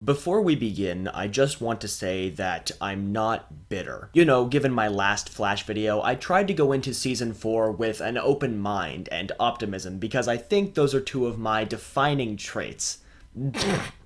Before we begin, I just want to say that I'm not bitter. You know, given my last Flash video, I tried to go into Season 4 with an open mind and optimism because I think those are two of my defining traits.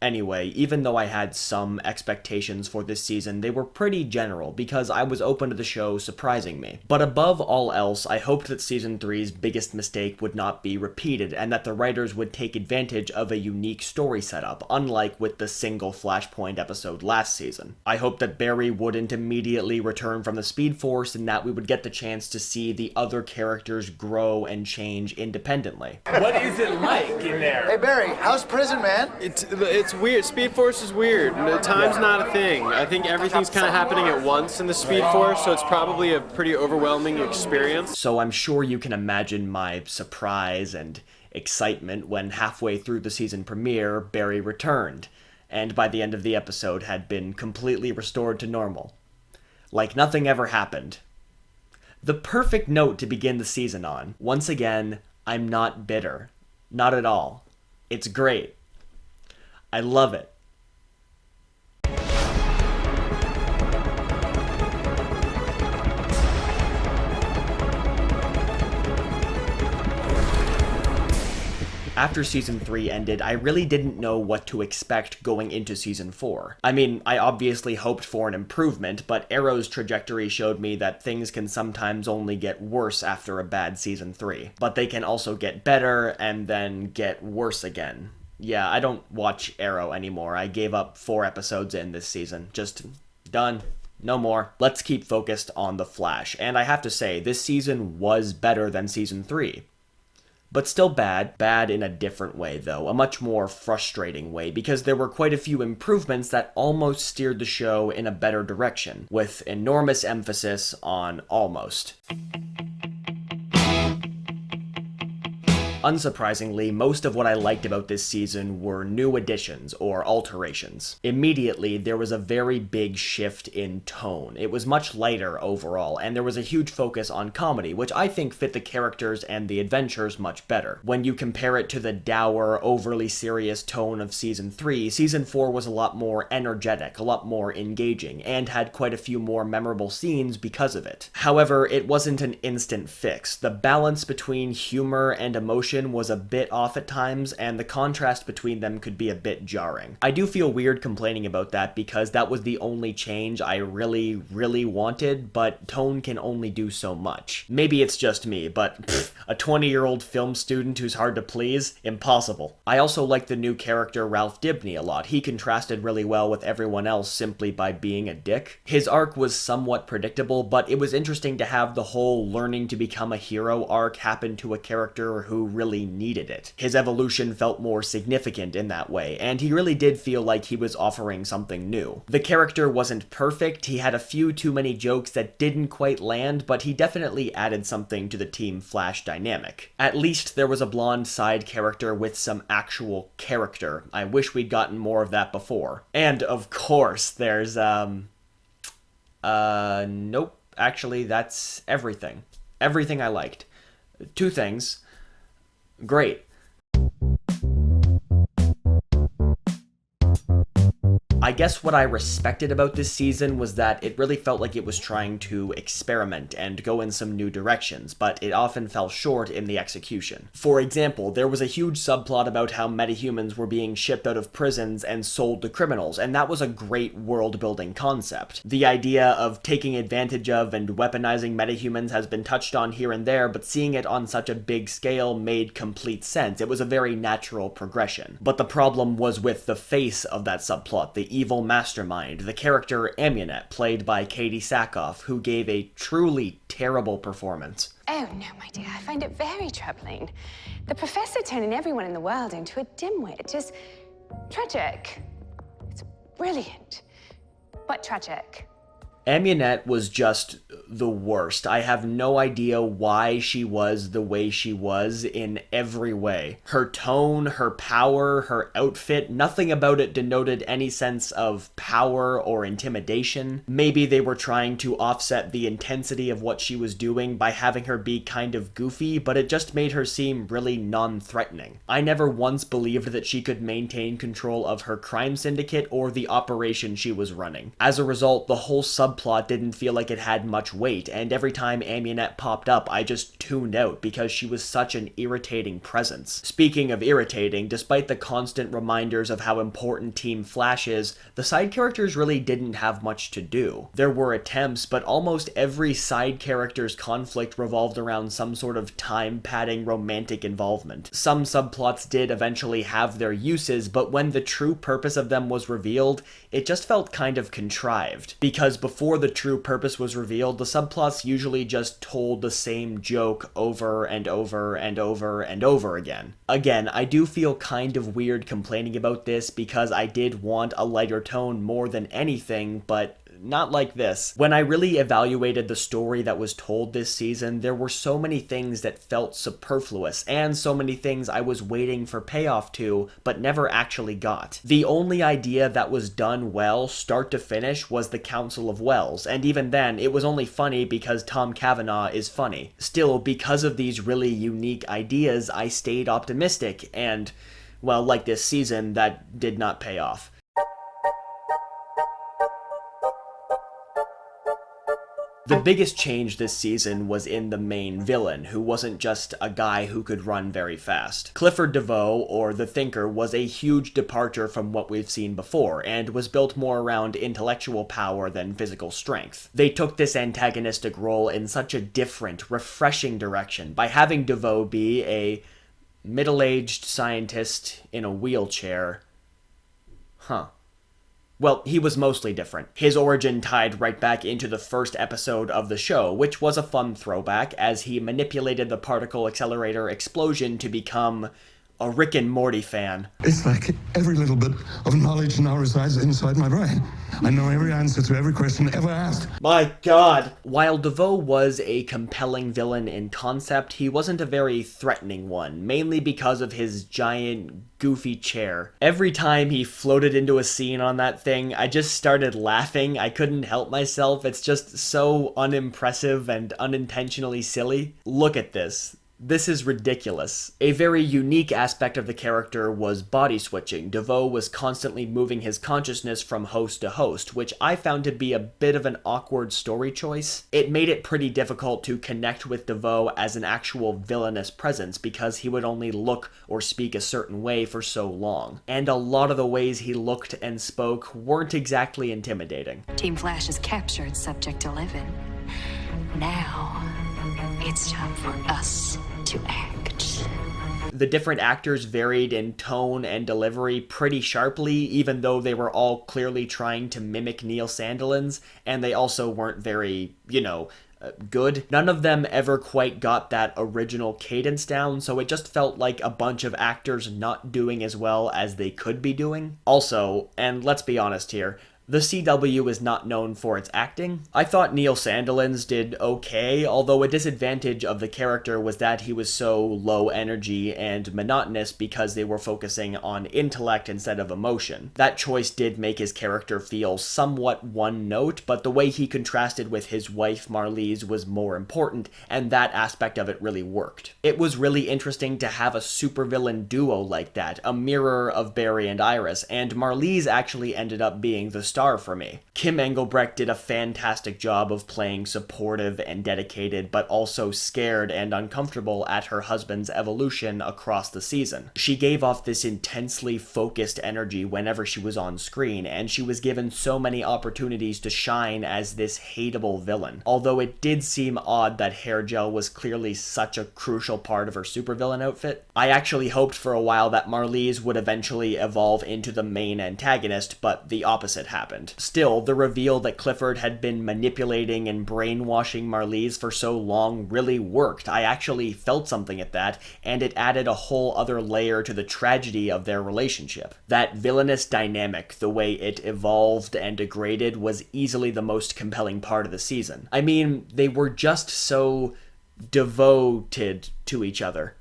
Anyway, even though I had some expectations for this season, they were pretty general because I was open to the show surprising me. But above all else, I hoped that Season 3's biggest mistake would not be repeated and that the writers would take advantage of a unique story setup, unlike with the single Flashpoint episode last season. I hoped that Barry wouldn't immediately return from the Speed Force and that we would get the chance to see the other characters grow and change independently. What is it like in there? Hey Barry, how's prison, man? It's weird. Speed Force is weird. Time's not a thing. I think everything's kind of happening at once in the Speed Force, so it's probably a pretty overwhelming experience. So I'm sure you can imagine my surprise and excitement when halfway through the season premiere, Barry returned, and by the end of the episode had been completely restored to normal. Like nothing ever happened. The perfect note to begin the season on. Once again, I'm not bitter. Not at all. It's great. I love it. After Season 3 ended, I really didn't know what to expect going into Season 4. I mean, I obviously hoped for an improvement, but Arrow's trajectory showed me that things can sometimes only get worse after a bad Season 3. But they can also get better, and then get worse again. Yeah, I don't watch Arrow anymore. I gave up 4 episodes in this season. Just done. No more. Let's keep focused on The Flash. And I have to say, this season was better than Season 3. But still bad. Bad in a different way, though. A much more frustrating way, because there were quite a few improvements that almost steered the show in a better direction, with enormous emphasis on almost. Unsurprisingly, most of what I liked about this season were new additions, or alterations. Immediately, there was a very big shift in tone. It was much lighter overall, and there was a huge focus on comedy, which I think fit the characters and the adventures much better. When you compare it to the dour, overly serious tone of Season 3, Season 4 was a lot more energetic, a lot more engaging, and had quite a few more memorable scenes because of it. However, it wasn't an instant fix. The balance between humor and emotion was a bit off at times, and the contrast between them could be a bit jarring. I do feel weird complaining about that because that was the only change I really wanted, but tone can only do so much. Maybe it's just me, but a 20-year-old film student who's hard to please? Impossible. I also like the new character Ralph Dibny a lot. He contrasted really well with everyone else simply by being a dick. His arc was somewhat predictable, but it was interesting to have the whole learning to become a hero arc happen to a character who really needed it. His evolution felt more significant in that way, and he really did feel like he was offering something new. The character wasn't perfect, he had a few too many jokes that didn't quite land, but he definitely added something to the Team Flash dynamic. At least there was a blonde side character with some actual character. I wish we'd gotten more of that before. And of course, there's, nope. Actually, that's everything. Everything I liked. 2 things. Great. I guess what I respected about this season was that it really felt like it was trying to experiment and go in some new directions, but it often fell short in the execution. For example, there was a huge subplot about how metahumans were being shipped out of prisons and sold to criminals, and that was a great world-building concept. The idea of taking advantage of and weaponizing metahumans has been touched on here and there, but seeing it on such a big scale made complete sense. It was a very natural progression. But the problem was with the face of that subplot, the evil mastermind, the character Amunet, played by Katie Sackhoff, who gave a truly terrible performance. Oh, no, my dear, I find it very troubling. The professor turning everyone in the world into a dimwit is tragic. It's brilliant, but tragic. Amunet was just the worst. I have no idea why she was the way she was in every way. Her tone, her power, her outfit, nothing about it denoted any sense of power or intimidation. Maybe they were trying to offset the intensity of what she was doing by having her be kind of goofy, but it just made her seem really non-threatening. I never once believed that she could maintain control of her crime syndicate or the operation she was running. As a result, the whole subplot didn't feel like it had much weight, and every time Amunet popped up, I just tuned out because she was such an irritating presence. Speaking of irritating, despite the constant reminders of how important Team Flash is, the side characters really didn't have much to do. There were attempts, but almost every side character's conflict revolved around some sort of time-padding romantic involvement. Some subplots did eventually have their uses, but when the true purpose of them was revealed, it just felt kind of contrived. Because before the true purpose was revealed, the subplots usually just told the same joke over and over and over and over again. Again, I do feel kind of weird complaining about this because I did want a lighter tone more than anything, but not like this. When I really evaluated the story that was told this season, there were so many things that felt superfluous, and so many things I was waiting for payoff to, but never actually got. The only idea that was done well, start to finish, was the Council of Wells, and even then, it was only funny because Tom Cavanaugh is funny. Still, because of these really unique ideas, I stayed optimistic, and, well, like this season, that did not pay off. The biggest change this season was in the main villain, who wasn't just a guy who could run very fast. Clifford DeVoe, or the Thinker, was a huge departure from what we've seen before, and was built more around intellectual power than physical strength. They took this antagonistic role in such a different, refreshing direction by having DeVoe be a middle-aged scientist in a wheelchair. Well, he was mostly different. His origin tied right back into the first episode of the show, which was a fun throwback as he manipulated the particle accelerator explosion to become a Rick and Morty fan. It's like every little bit of knowledge now resides inside my brain. I know every answer to every question ever asked. My god! While DeVoe was a compelling villain in concept, he wasn't a very threatening one, mainly because of his giant, goofy chair. Every time he floated into a scene on that thing, I just started laughing. I couldn't help myself. It's just so unimpressive and unintentionally silly. Look at this. This is ridiculous. A very unique aspect of the character was body switching. DeVoe was constantly moving his consciousness from host to host, which I found to be a bit of an awkward story choice. It made it pretty difficult to connect with DeVoe as an actual villainous presence because he would only look or speak a certain way for so long. And a lot of the ways he looked and spoke weren't exactly intimidating. Team Flash has captured Subject 11. Now, it's time for us to act. The different actors varied in tone and delivery pretty sharply, even though they were all clearly trying to mimic Neil Sandilands, and they also weren't very, good. None of them ever quite got that original cadence down, so it just felt like a bunch of actors not doing as well as they could be doing. Also, and let's be honest here, the CW is not known for its acting. I thought Neil Sandilands did okay, although a disadvantage of the character was that he was so low energy and monotonous because they were focusing on intellect instead of emotion. That choice did make his character feel somewhat one note, but the way he contrasted with his wife Marlies was more important, and that aspect of it really worked. It was really interesting to have a supervillain duo like that, a mirror of Barry and Iris, and Marlies actually ended up being the star for me. Kim Engelbrecht did a fantastic job of playing supportive and dedicated, but also scared and uncomfortable at her husband's evolution across the season. She gave off this intensely focused energy whenever she was on screen, and she was given so many opportunities to shine as this hateable villain. Although it did seem odd that hair gel was clearly such a crucial part of her supervillain outfit. I actually hoped for a while that Marlies would eventually evolve into the main antagonist, but the opposite happened. happened. Still, the reveal that Clifford had been manipulating and brainwashing Marlies for so long really worked. I actually felt something at that, and it added a whole other layer to the tragedy of their relationship. That villainous dynamic, the way it evolved and degraded, was easily the most compelling part of the season. I mean, they were just so devoted to each other.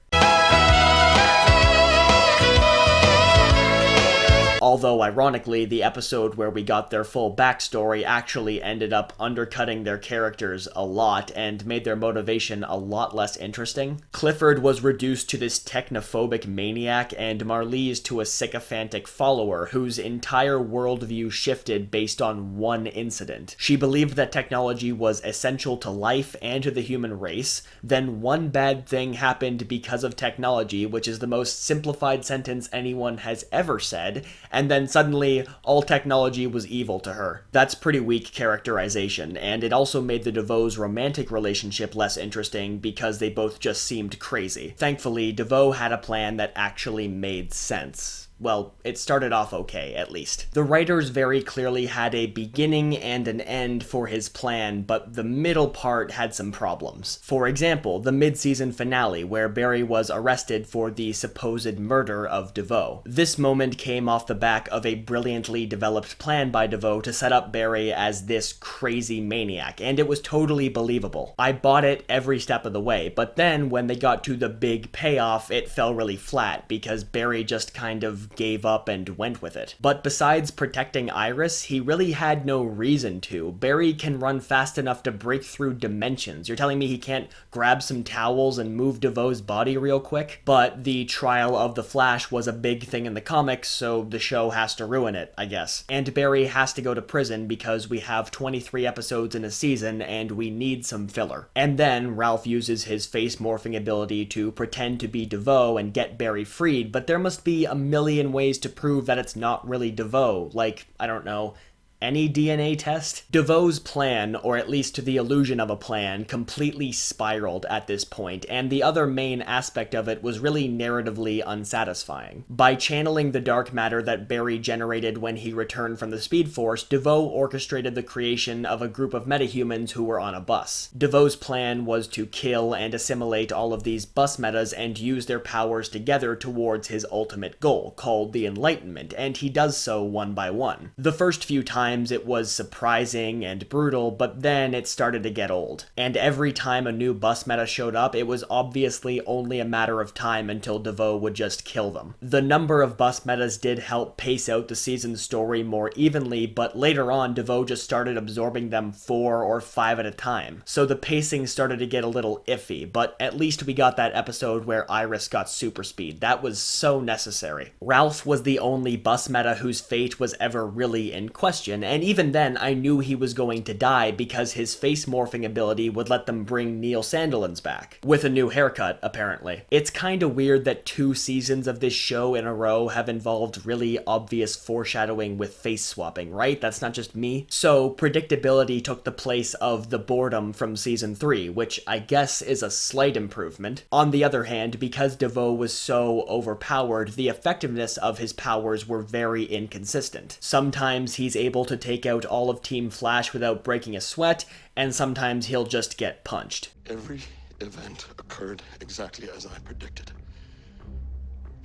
Although, ironically, the episode where we got their full backstory actually ended up undercutting their characters a lot and made their motivation a lot less interesting. Clifford was reduced to this technophobic maniac, and Marlies to a sycophantic follower whose entire worldview shifted based on one incident. She believed that technology was essential to life and to the human race. Then one bad thing happened because of technology, which is the most simplified sentence anyone has ever said, and then suddenly all technology was evil to her. That's pretty weak characterization, and it also made the DeVoe's romantic relationship less interesting because they both just seemed crazy. Thankfully, DeVoe had a plan that actually made sense. Well, it started off okay, at least. The writers very clearly had a beginning and an end for his plan, but the middle part had some problems. For example, the mid-season finale, where Barry was arrested for the supposed murder of DeVoe. This moment came off the back of a brilliantly developed plan by DeVoe to set up Barry as this crazy maniac, and it was totally believable. I bought it every step of the way, but then when they got to the big payoff, it fell really flat, because Barry just kind of gave up and went with it. But besides protecting Iris, he really had no reason to. Barry can run fast enough to break through dimensions. You're telling me he can't grab some towels and move DeVoe's body real quick? But the trial of the Flash was a big thing in the comics, so the show has to ruin it, I guess. And Barry has to go to prison because we have 23 episodes in a season and we need some filler. And then Ralph uses his face morphing ability to pretend to be DeVoe and get Barry freed, but there must be a million ways to prove that it's not really DeVoe, like, I don't know, any DNA test? DeVoe's plan, or at least the illusion of a plan, completely spiraled at this point, and the other main aspect of it was really narratively unsatisfying. By channeling the dark matter that Barry generated when he returned from the Speed Force, DeVoe orchestrated the creation of a group of metahumans who were on a bus. DeVoe's plan was to kill and assimilate all of these bus metas and use their powers together towards his ultimate goal, called the Enlightenment, and he does so one by one. The first few times it was surprising and brutal, but then it started to get old. And every time a new bus meta showed up, it was obviously only a matter of time until DeVoe would just kill them. The number of bus metas did help pace out the season's story more evenly, but later on, DeVoe just started absorbing them 4 or 5 at a time. So the pacing started to get a little iffy, but at least we got that episode where Iris got super speed. That was so necessary. Ralph was the only bus meta whose fate was ever really in question, and even then I knew he was going to die because his face morphing ability would let them bring Neil Sandilands back. With a new haircut, apparently. It's kinda weird that 2 seasons of this show in a row have involved really obvious foreshadowing with face swapping, right? That's not just me. So predictability took the place of the boredom from season 3, which I guess is a slight improvement. On the other hand, because DeVoe was so overpowered, the effectiveness of his powers were very inconsistent. Sometimes he's able to take out all of Team Flash without breaking a sweat, and sometimes he'll just get punched. Every event occurred exactly as I predicted.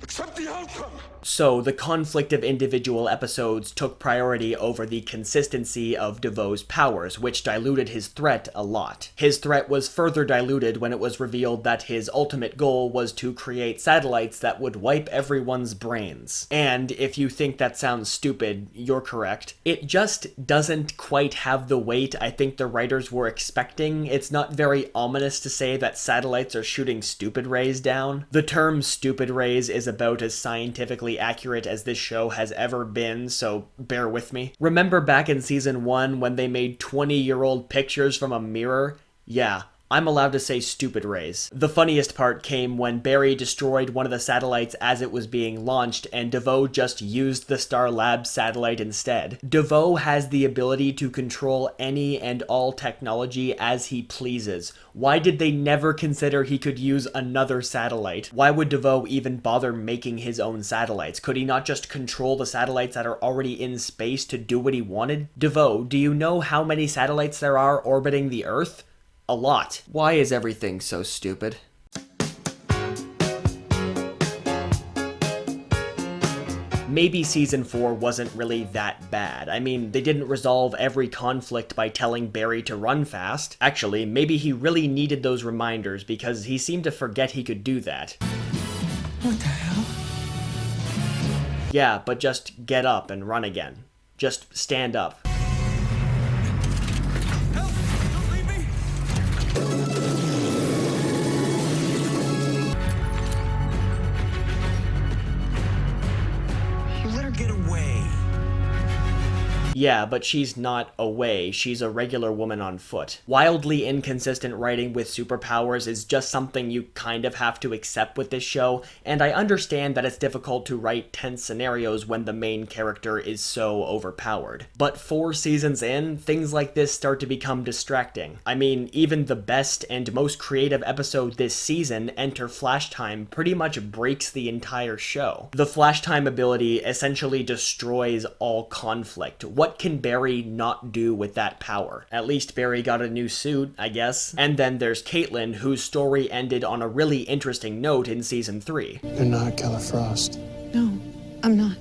Accept the outcome! So the conflict of individual episodes took priority over the consistency of DeVoe's powers, which diluted his threat a lot. His threat was further diluted when it was revealed that his ultimate goal was to create satellites that would wipe everyone's brains. And if you think that sounds stupid, you're correct. It just doesn't quite have the weight I think the writers were expecting. It's not very ominous to say that satellites are shooting stupid rays down. The term stupid rays is about as scientifically accurate as this show has ever been, so bear with me. Remember back in season 1 when they made 20-year-old pictures from a mirror? Yeah, I'm allowed to say stupid rays. The funniest part came when Barry destroyed one of the satellites as it was being launched, and DeVoe just used the Star Labs satellite instead. DeVoe has the ability to control any and all technology as he pleases. Why did they never consider he could use another satellite? Why would DeVoe even bother making his own satellites? Could he not just control the satellites that are already in space to do what he wanted? DeVoe, do you know how many satellites there are orbiting the Earth? A lot. Why is everything so stupid? Maybe season 4 wasn't really that bad. I mean, they didn't resolve every conflict by telling Barry to run fast. Actually, maybe he really needed those reminders because he seemed to forget he could do that. What the hell? Yeah, but just get up and run again. Just stand up. Yeah, but she's not away. She's a regular woman on foot. Wildly inconsistent writing with superpowers is just something you kind of have to accept with this show, and I understand that it's difficult to write tense scenarios when the main character is so overpowered. But 4 seasons in, things like this start to become distracting. I mean, even the best and most creative episode this season, Enter Flash Time, pretty much breaks the entire show. The Flash Time ability essentially destroys all conflict. What can Barry not do with that power? At least Barry got a new suit, I guess. And then there's Caitlin, whose story ended on a really interesting note in season 3. You're not Killer Frost. No, I'm not.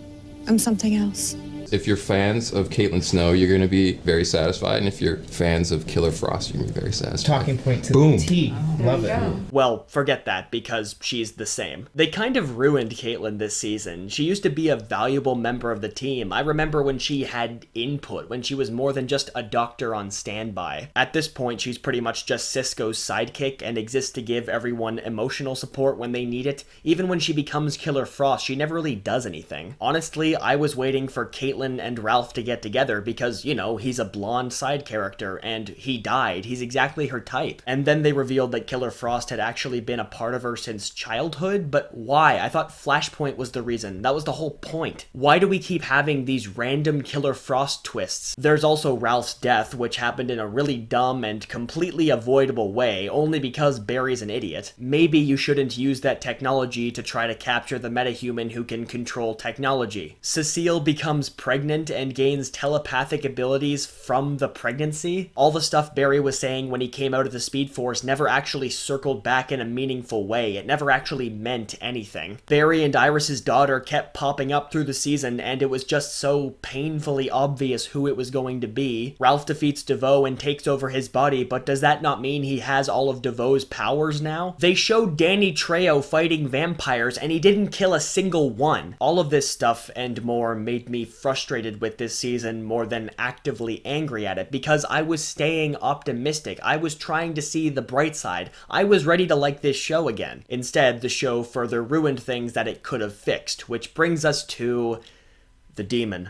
I'm something else. If you're fans of Caitlin Snow, you're going to be very satisfied, and if you're fans of Killer Frost, you're going to be very satisfied. Talking point to Boom. the T. Love it. Well, forget that, because she's the same. They kind of ruined Caitlin this season. She used to be a valuable member of the team. I remember when she had input, when she was more than just a doctor on standby. At this point, she's pretty much just Cisco's sidekick and exists to give everyone emotional support when they need it. Even when she becomes Killer Frost, she never really does anything. Honestly, I was waiting for Caitlin and Ralph to get together because, you know, he's a blonde side character and he died. He's exactly her type. And then they revealed that Killer Frost had actually been a part of her since childhood, but why? I thought Flashpoint was the reason. That was the whole point. Why do we keep having these random Killer Frost twists? There's also Ralph's death, which happened in a really dumb and completely avoidable way, only because Barry's an idiot. Maybe you shouldn't use that technology to try to capture the metahuman who can control technology. Cecile becomes pregnant and gains telepathic abilities from the pregnancy. All the stuff Barry was saying when he came out of the Speed Force never actually circled back in a meaningful way. It never actually meant anything. Barry and Iris's daughter kept popping up through the season, and it was just so painfully obvious who it was going to be. Ralph defeats DeVoe and takes over his body, but does that not mean he has all of DeVoe's powers now? They showed Danny Trejo fighting vampires, and he didn't kill a single one. All of this stuff and more made me frustrated with this season more than actively angry at it, because I was staying optimistic. I was trying to see the bright side. I was ready to like this show again. Instead, the show further ruined things that it could have fixed, which brings us to the demon.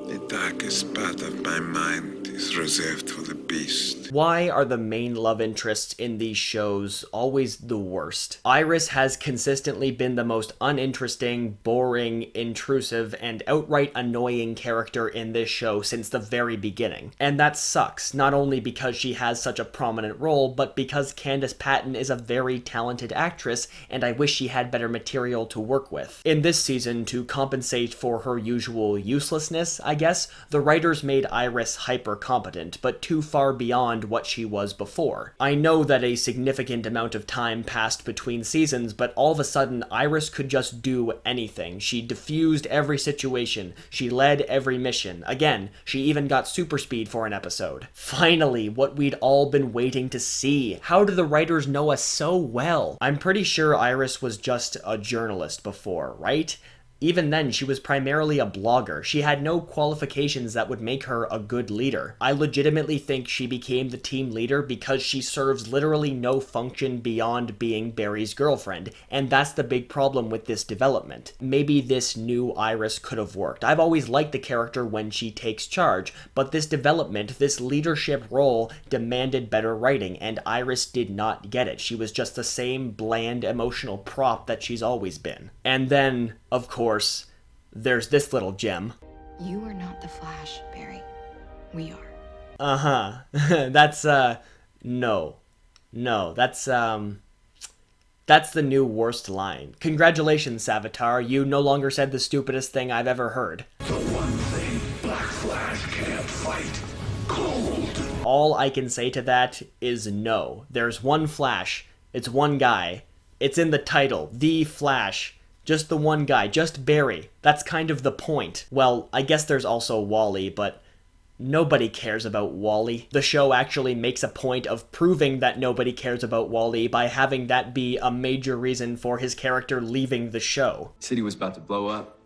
The darkest part of my mind is reserved for the beast. Why are the main love interests in these shows always the worst? Iris has consistently been the most uninteresting, boring, intrusive, and outright annoying character in this show since the very beginning. And that sucks, not only because she has such a prominent role, but because Candice Patton is a very talented actress, and I wish she had better material to work with. In this season, to compensate for her usual uselessness, I guess, the writers made Iris hyper-competent, but too far beyond what she was before. I know that a significant amount of time passed between seasons, but all of a sudden Iris could just do anything. She diffused every situation. She led every mission. Again, she even got super speed for an episode. Finally, what we'd all been waiting to see. How do the writers know us so well? I'm pretty sure Iris was just a journalist before, right? Even then, she was primarily a blogger. She had no qualifications that would make her a good leader. I legitimately think she became the team leader because she serves literally no function beyond being Barry's girlfriend, and that's the big problem with this development. Maybe this new Iris could have worked. I've always liked the character when she takes charge, but this development, this leadership role, demanded better writing, and Iris did not get it. She was just the same bland emotional prop that she's always been. And then, of course, there's this little gem. You are not the Flash, Barry. We are. That's, no. No, that's the new worst line. Congratulations, Savitar. You no longer said the stupidest thing I've ever heard. The one thing Black Flash can't fight. Cold. All I can say to that is no. There's one Flash. It's one guy. It's in the title. The Flash. Just the one guy. Just Barry. That's kind of the point. Well, I guess there's also Wally, but nobody cares about Wally. The show actually makes a point of proving that nobody cares about Wally by having that be a major reason for his character leaving the show. The city was about to blow up.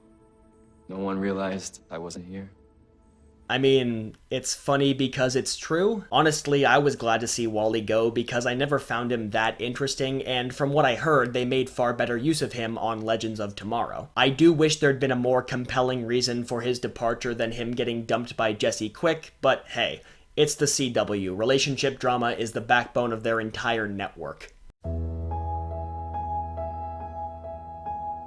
No one realized I wasn't here. I mean, it's funny because it's true. Honestly, I was glad to see Wally go because I never found him that interesting, and from what I heard, they made far better use of him on Legends of Tomorrow. I do wish there'd been a more compelling reason for his departure than him getting dumped by Jesse Quick, but hey, it's the CW. Relationship drama is the backbone of their entire network.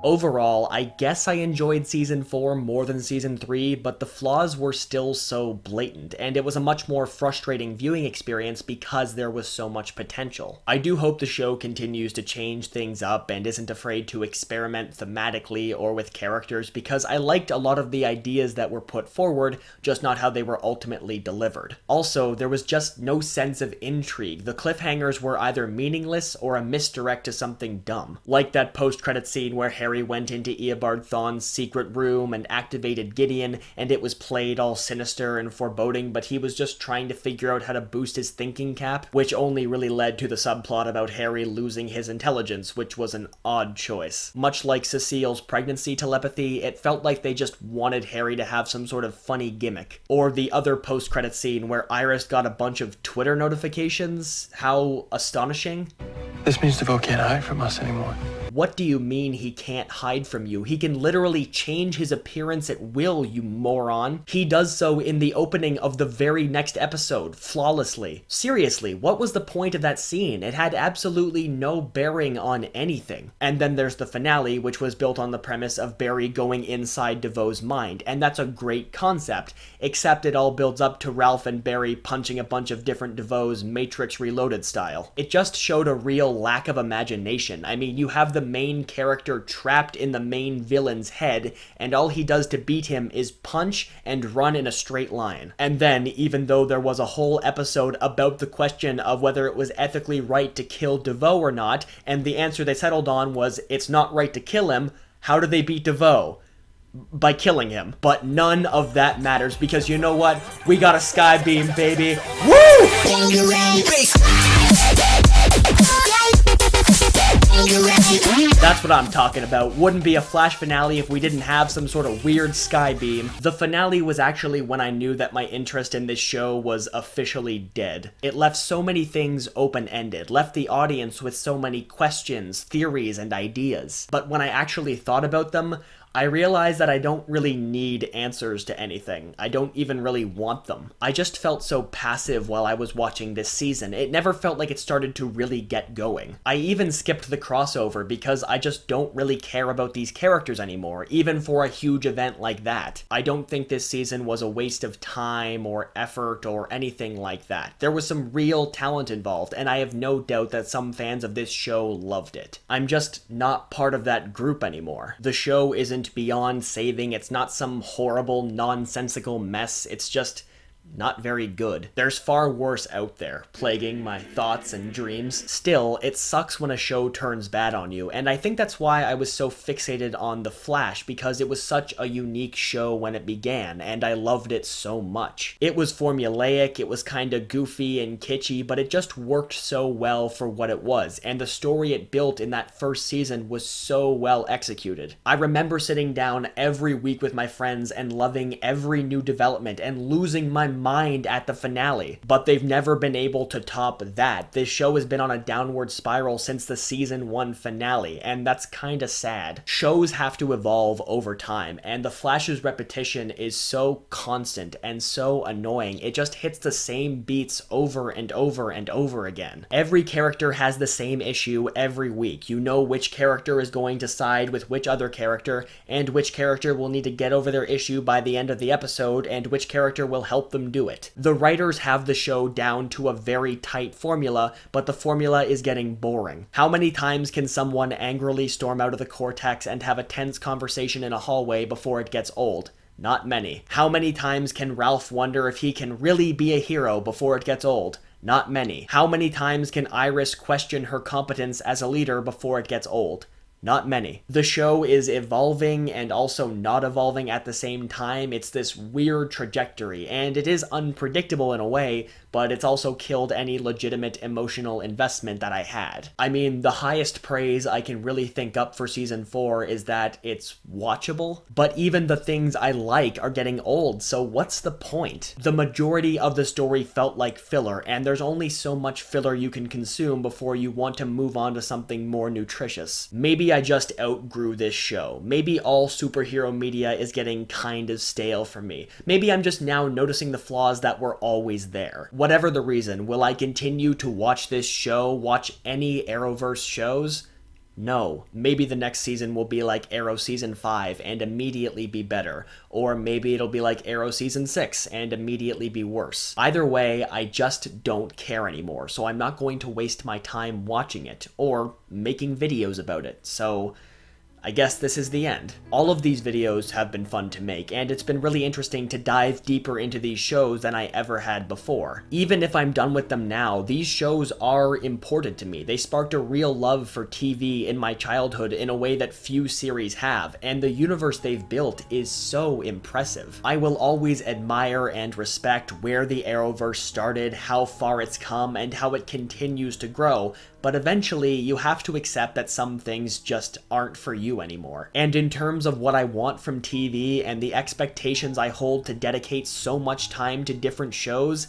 Overall, I guess I enjoyed Season 4 more than Season 3, but the flaws were still so blatant, and it was a much more frustrating viewing experience because there was so much potential. I do hope the show continues to change things up and isn't afraid to experiment thematically or with characters, because I liked a lot of the ideas that were put forward, just not how they were ultimately delivered. Also, there was just no sense of intrigue. The cliffhangers were either meaningless or a misdirect to something dumb. Like that post-credit scene where Harry went into Eobard Thawne's secret room and activated Gideon, and it was played all sinister and foreboding, but he was just trying to figure out how to boost his thinking cap, which only really led to the subplot about Harry losing his intelligence, which was an odd choice. Much like Cecile's pregnancy telepathy, it felt like they just wanted Harry to have some sort of funny gimmick. Or the other post-credit scene where Iris got a bunch of Twitter notifications. How astonishing. This means DeVoe can't hide from us anymore. What do you mean he can't hide from you? He can literally change his appearance at will, you moron. He does so in the opening of the very next episode, flawlessly. Seriously, what was the point of that scene? It had absolutely no bearing on anything. And then there's the finale, which was built on the premise of Barry going inside DeVoe's mind, and that's a great concept, except it all builds up to Ralph and Barry punching a bunch of different DeVoes Matrix Reloaded style. It just showed a real lack of imagination. I mean, you have the main character trapped in the main villain's head, and all he does to beat him is punch and run in a straight line. And then, even though there was a whole episode about the question of whether it was ethically right to kill DeVoe or not, and the answer they settled on was it's not right to kill him, how do they beat DeVoe? By killing him. But none of that matters, because you know what? We got a sky beam, baby. Woo! That's what I'm talking about. Wouldn't be a Flash finale if we didn't have some sort of weird sky beam. The finale was actually when I knew that my interest in this show was officially dead. It left so many things open-ended, left the audience with so many questions, theories, and ideas. But when I actually thought about them, I realized that I don't really need answers to anything. I don't even really want them. I just felt so passive while I was watching this season. It never felt like it started to really get going. I even skipped the crossover because I just don't really care about these characters anymore, even for a huge event like that. I don't think this season was a waste of time or effort or anything like that. There was some real talent involved, and I have no doubt that some fans of this show loved it. I'm just not part of that group anymore. The show isn't beyond saving. It's not some horrible, nonsensical mess. It's just not very good. There's far worse out there, plaguing my thoughts and dreams. Still, it sucks when a show turns bad on you, and I think that's why I was so fixated on The Flash, because it was such a unique show when it began, and I loved it so much. It was formulaic, it was kinda goofy and kitschy, but it just worked so well for what it was, and the story it built in that first season was so well executed. I remember sitting down every week with my friends and loving every new development and losing my mind at the finale, but they've never been able to top that. This show has been on a downward spiral since the season 1 finale, and that's kinda sad. Shows have to evolve over time, and The Flash's repetition is so constant and so annoying. It just hits the same beats over and over and over again. Every character has the same issue every week. You know which character is going to side with which other character, and which character will need to get over their issue by the end of the episode, and which character will help them do it. The writers have the show down to a very tight formula, but the formula is getting boring. How many times can someone angrily storm out of the cortex and have a tense conversation in a hallway before it gets old? Not many. How many times can Ralph wonder if he can really be a hero before it gets old? Not many. How many times can Iris question her competence as a leader before it gets old? Not many. The show is evolving and also not evolving at the same time. It's this weird trajectory, and it is unpredictable in a way, but it's also killed any legitimate emotional investment that I had. I mean, the highest praise I can really think up for season 4 is that it's watchable, but even the things I like are getting old, so what's the point? The majority of the story felt like filler, and there's only so much filler you can consume before you want to move on to something more nutritious. Maybe I just outgrew this show. Maybe all superhero media is getting kind of stale for me. Maybe I'm just now noticing the flaws that were always there. Whatever the reason, will I continue to watch this show, watch any Arrowverse shows? No. Maybe the next season will be like Arrow Season 5 and immediately be better. Or maybe it'll be like Arrow Season 6 and immediately be worse. Either way, I just don't care anymore, so I'm not going to waste my time watching it, or making videos about it, so I guess this is the end. All of these videos have been fun to make, and it's been really interesting to dive deeper into these shows than I ever had before. Even if I'm done with them now, these shows are important to me. They sparked a real love for TV in my childhood in a way that few series have, and the universe they've built is so impressive. I will always admire and respect where the Arrowverse started, how far it's come, and how it continues to grow, but eventually you have to accept that some things just aren't for you anymore. And in terms of what I want from TV and the expectations I hold to dedicate so much time to different shows,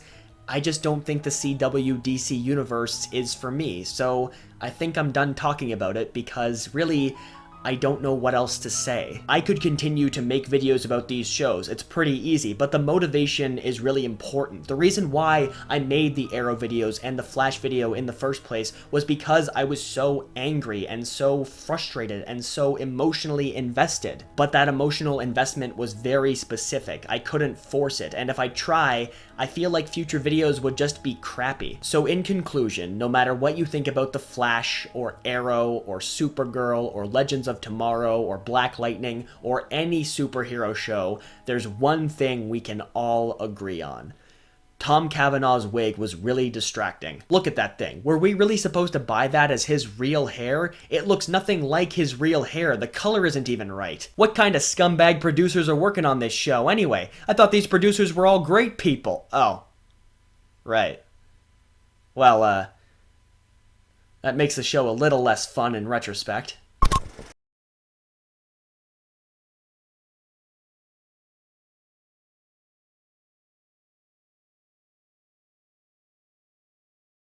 I just don't think the CW DC universe is for me, so I think I'm done talking about it because really, I don't know what else to say. I could continue to make videos about these shows, it's pretty easy, but the motivation is really important. The reason why I made the Arrow videos and the Flash video in the first place was because I was so angry and so frustrated and so emotionally invested. But that emotional investment was very specific. I couldn't force it, and if I try, I feel like future videos would just be crappy. So in conclusion, no matter what you think about The Flash, or Arrow, or Supergirl, or Legends of Tomorrow, or Black Lightning, or any superhero show, there's one thing we can all agree on. Tom Cavanaugh's wig was really distracting. Look at that thing. Were we really supposed to buy that as his real hair? It looks nothing like his real hair. The color isn't even right. What kind of scumbag producers are working on this show anyway? I thought these producers were all great people. Oh. Right. Well, that makes the show a little less fun in retrospect.